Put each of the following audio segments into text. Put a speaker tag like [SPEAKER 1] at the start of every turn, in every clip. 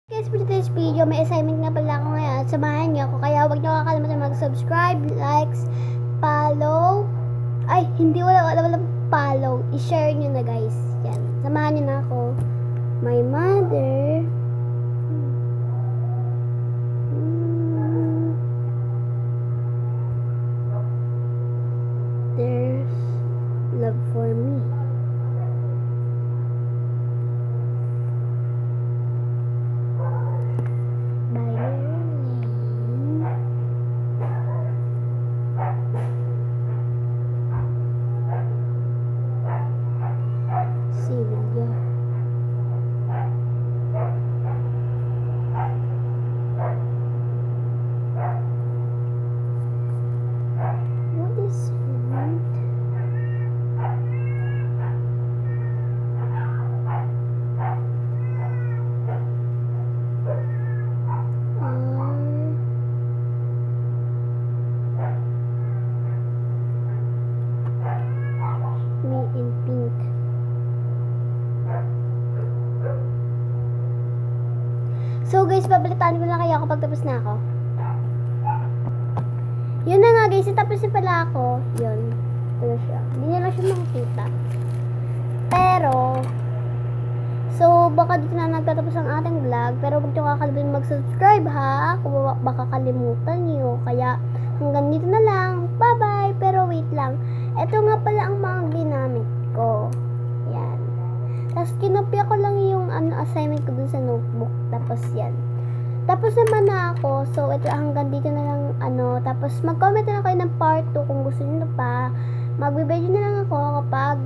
[SPEAKER 1] Guys, for today's video, may assignment nga pala ako ngayon at samahan niyo ako. Kaya huwag niyo kakalimutan mag-subscribe, likes, follow. Ay, hindi, wala follow. I-share niyo na guys. Yan, samahan niyo na ako. My mother. There's love for me. Sylvia. What is weird? Me in pink. So guys, babalitaan ko na kayo kapag tapos na ako. Yun na nga guys, tapos na pala ako. Yun. Ito na siya. Hindi na lang siya makikita. Pero, so baka dito na nagtatapos ang ating vlog. Pero huwag niyo kakalimutan mag-subscribe ha. Kung baka kalimutan niyo. Kaya hanggang dito na lang. Bye-bye. Pero wait lang. Ito nga pala ang mga ginamit ko. Yan. Tapos kinopya ko lang yung assignment ko dun sa notebook. Tapos yan. Tapos naman na ako. So ito hanggang dito na lang tapos mag-comment na lang kayo ng part 2 kung gusto niyo pa. Magbe-video na lang ako kapag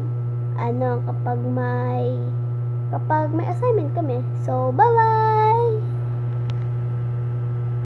[SPEAKER 1] kapag may assignment kami. So bye-bye.